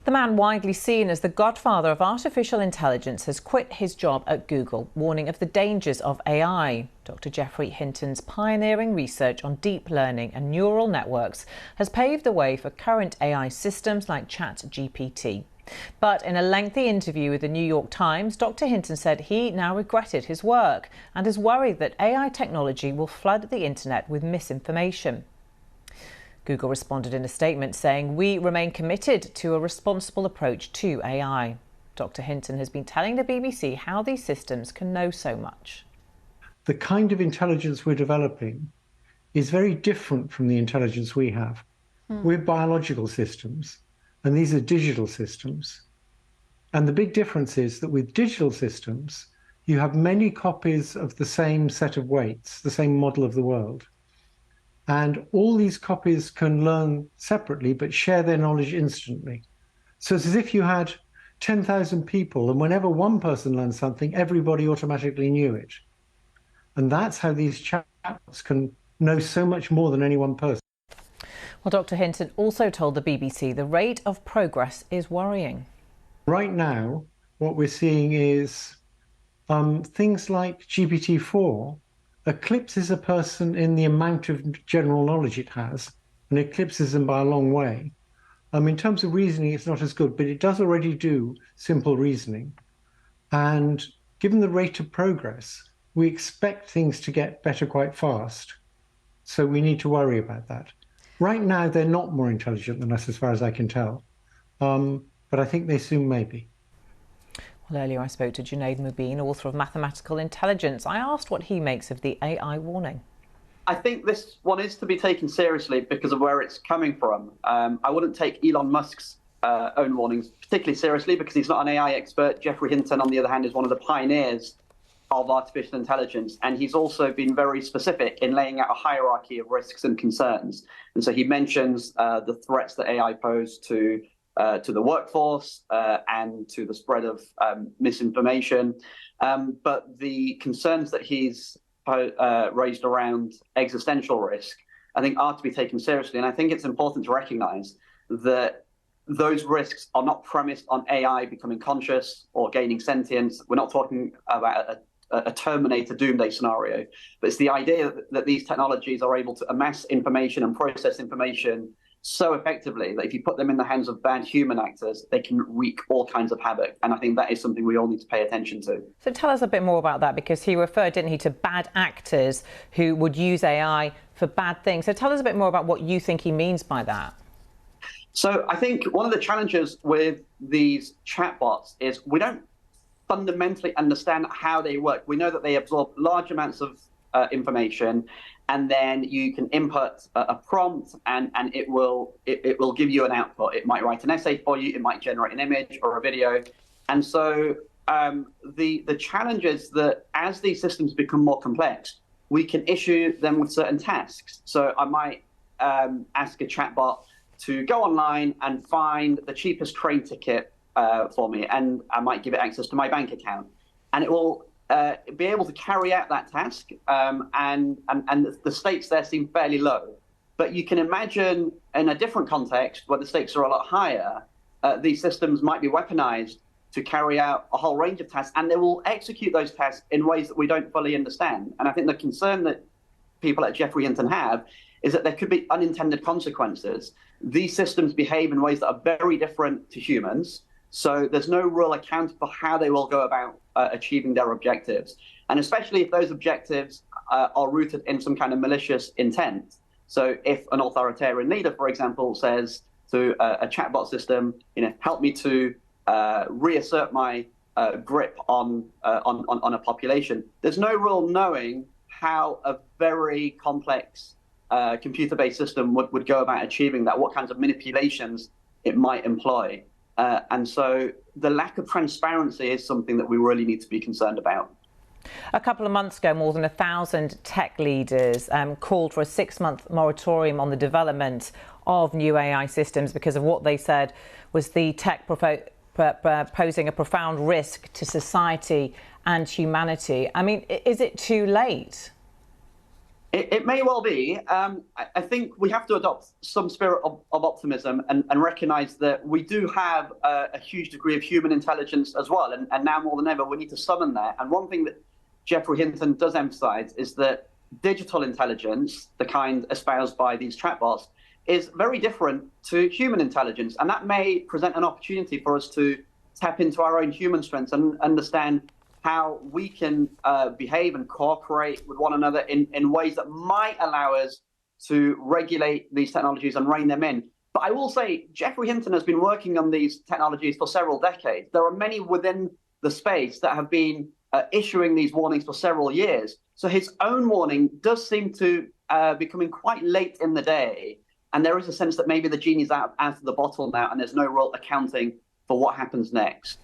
The man widely seen as the godfather of artificial intelligence has quit his job at Google, warning of the dangers of AI. Dr. Geoffrey Hinton's pioneering research on deep learning and neural networks has paved the way for current AI systems like ChatGPT. But in a lengthy interview with the New York Times, Dr. Hinton said he now regretted his work and is worried that AI technology will flood the internet with misinformation. Google responded in a statement saying, "We remain committed to a responsible approach to AI." Dr. Hinton has been telling the BBC how these systems can know so much. The kind of intelligence we're developing is very different from the intelligence we have. We're biological systems, and these are digital systems. And the big difference is that with digital systems, you have many copies of the same set of weights, the same model of the world. And all these copies can learn separately, but share their knowledge instantly. So it's as if you had 10,000 people, and whenever one person learned something, everybody automatically knew it. And that's how these chatbots can know so much more than any one person. Well, Dr. Hinton also told the BBC the rate of progress is worrying. Right now, what we're seeing is things like GPT-4 eclipses a person in the amount of general knowledge it has, and eclipses them by a long way. In terms of reasoning, it's not as good, but it does already do simple reasoning. And given the rate of progress, we expect things to get better quite fast. So we need to worry about that. Right now, they're not more intelligent than us, as far as I can tell. But I think they soon may be. Well, earlier I spoke to Junaid Mubin, author of Mathematical Intelligence. I asked what he makes of the AI warning. I think this one is to be taken seriously because of where it's coming from. I wouldn't take Elon Musk's own warnings particularly seriously because he's not an AI expert. Geoffrey Hinton, on the other hand, is one of the pioneers of artificial intelligence. And he's also been very specific in laying out a hierarchy of risks and concerns. And so he mentions the threats that AI pose to the workforce and to the spread of misinformation. But the concerns that he's raised around existential risk, I think, are to be taken seriously. And I think it's important to recognize that those risks are not premised on AI becoming conscious or gaining sentience. We're not talking about a Terminator doomsday scenario, but it's the idea that these technologies are able to amass information and process information so effectively that if you put them in the hands of bad human actors, they can wreak all kinds of havoc. And I think that is something we all need to pay attention to. So tell us a bit more about that, because he referred, didn't he, to bad actors who would use AI for bad things. So tell us a bit more about what you think he means by that. So I think one of the challenges with these chatbots is we don't fundamentally understand how they work. We know that they absorb large amounts of information, and then you can input a prompt, and it will give you an output. It might write an essay for you, it might generate an image or a video. And so the challenge is that as these systems become more complex, we can issue them with certain tasks. So I might ask a chatbot to go online and find the cheapest train ticket for me, and I might give it access to my bank account, and it will be able to carry out that task, and the stakes there seem fairly low. But you can imagine in a different context where the stakes are a lot higher, these systems might be weaponized to carry out a whole range of tasks, and they will execute those tasks in ways that we don't fully understand. And I think the concern that people at Geoffrey Hinton have is that there could be unintended consequences. These systems behave in ways that are very different to humans. So there's no real account for how they will go about achieving their objectives. And especially if those objectives are rooted in some kind of malicious intent. So if an authoritarian leader, for example, says to a chatbot system, help me to reassert my grip on a population, there's no real knowing how a very complex computer-based system would go about achieving that, what kinds of manipulations it might employ. And so the lack of transparency is something that we really need to be concerned about. A couple of months ago, more than 1,000 tech leaders called for a 6-month moratorium on the development of new AI systems because of what they said was the tech posing a profound risk to society and humanity. I mean, is it too late? It may well be. I think we have to adopt some spirit of optimism and recognize that we do have a huge degree of human intelligence as well. And now more than ever, we need to summon that. And one thing that Jeffrey Hinton does emphasize is that digital intelligence, the kind espoused by these chatbots, is very different to human intelligence. And that may present an opportunity for us to tap into our own human strengths and understand how we can behave and cooperate with one another in ways that might allow us to regulate these technologies and rein them in. But I will say, Jeffrey Hinton has been working on these technologies for several decades. There are many within the space that have been issuing these warnings for several years. So his own warning does seem to be coming quite late in the day. And there is a sense that maybe the genie's out of the bottle now, and there's no real accounting for what happens next.